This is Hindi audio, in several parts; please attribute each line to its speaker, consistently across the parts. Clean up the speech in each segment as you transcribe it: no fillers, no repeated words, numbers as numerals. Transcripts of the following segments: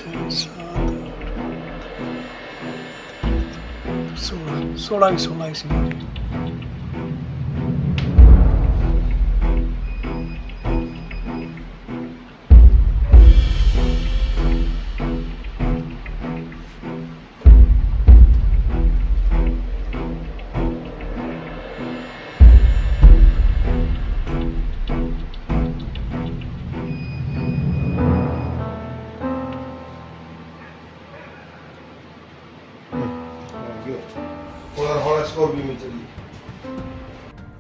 Speaker 1: छः सात 16 इसी में।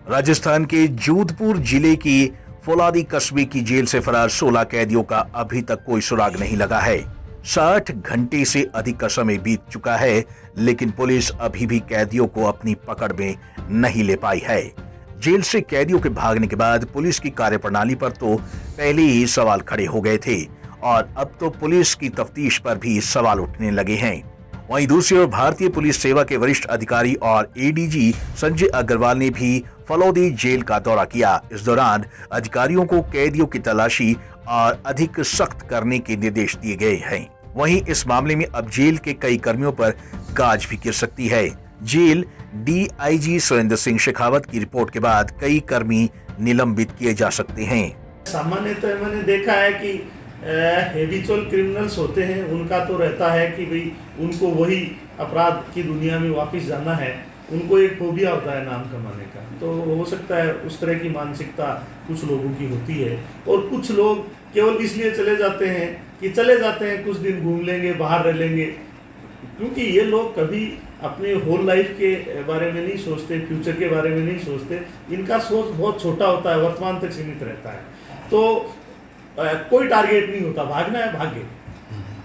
Speaker 2: राजस्थान के जोधपुर जिले की फौलादी कस्बे की जेल से फरार 16 कैदियों का अभी तक कोई सुराग नहीं लगा है। 60 घंटे से अधिक का समय बीत चुका है, लेकिन पुलिस अभी भी कैदियों को अपनी पकड़ में नहीं ले पाई है। जेल से कैदियों के भागने के बाद पुलिस की कार्यप्रणाली पर तो पहले ही सवाल खड़े हो गए थे और अब तो पुलिस की तफ्तीश पर भी सवाल उठने लगे हैं। वहीं दूसरी ओर भारतीय पुलिस सेवा के वरिष्ठ अधिकारी और एडीजी संजय अग्रवाल ने भी फलौदी जेल का दौरा किया। इस दौरान अधिकारियों को कैदियों की तलाशी और अधिक सख्त करने के निर्देश दिए गए हैं। वहीं इस मामले में अब जेल के कई कर्मियों पर गाज भी गिर सकती है। जेल डीआईजी सुरेंद्र सिंह शेखावत की रिपोर्ट के बाद कई कर्मी निलंबित किए जा सकते हैं।
Speaker 3: सामान्यतः मैंने देखा है कि हैबिचुअल क्रिमिनल्स होते हैं, उनका तो रहता है कि भाई उनको वही अपराध की दुनिया में वापस जाना है, उनको एक फोबिया होता है नाम कमाने का। तो हो सकता है उस तरह की मानसिकता कुछ लोगों की होती है और कुछ लोग केवल इसलिए चले जाते हैं कि चले जाते हैं, कुछ दिन घूम लेंगे, बाहर रह लेंगे, क्योंकि ये लोग कभी अपने होल लाइफ के बारे में नहीं सोचते, फ्यूचर के बारे में नहीं सोचते। इनका सोच बहुत छोटा होता है, वर्तमान तक सीमित रहता है। तो कोई टारगेट नहीं होता, भागना है भागे।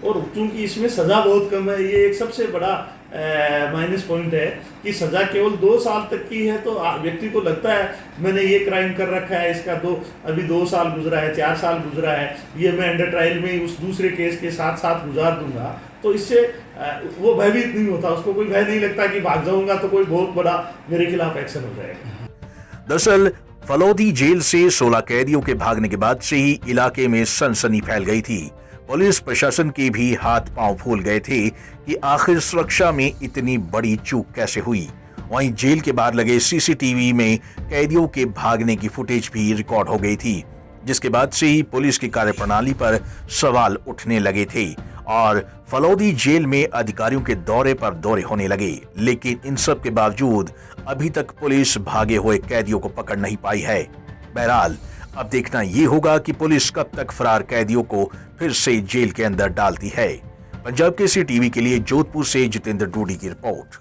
Speaker 3: और चूंकि इसमें सज़ा बहुत कम है, ये एक सबसे बड़ा माइनस पॉइंट है कि सज़ा केवल 2 साल तक की है। तो व्यक्ति को लगता है मैंने ये क्राइम कर रखा है, इसका अभी 2 साल गुजरा है, 4 साल गुजरा है, ये मैं अंडर ट्रायल में उस दूसरे केस के साथ साथ गुजार दूंगा। तो इससे वो भयभीत नहीं होता, उसको कोई भय नहीं लगता कि भाग जाऊंगा तो कोई बहुत बड़ा मेरे खिलाफ एक्शन हो जाएगा।
Speaker 2: दरअसल फलौदी जेल से 16 कैदियों के भागने के बाद से ही इलाके में सनसनी फैल गई थी। पुलिस प्रशासन के भी हाथ पांव फूल गए थे कि आखिर सुरक्षा में इतनी बड़ी चूक कैसे हुई। वहीं जेल के बाहर लगे सीसीटीवी में कैदियों के भागने की फुटेज भी रिकॉर्ड हो गई थी, जिसके बाद से ही पुलिस की कार्यप्रणाली पर सवाल उठने लगे थे और फलौदी जेल में अधिकारियों के दौरे पर दौरे होने लगे। लेकिन इन सब के बावजूद अभी तक पुलिस भागे हुए कैदियों को पकड़ नहीं पाई है। बहरहाल अब देखना ये होगा कि पुलिस कब तक फरार कैदियों को फिर से जेल के अंदर डालती है। पंजाब केसरी टीवी के लिए जोधपुर से जितेंद्र डूडी की रिपोर्ट।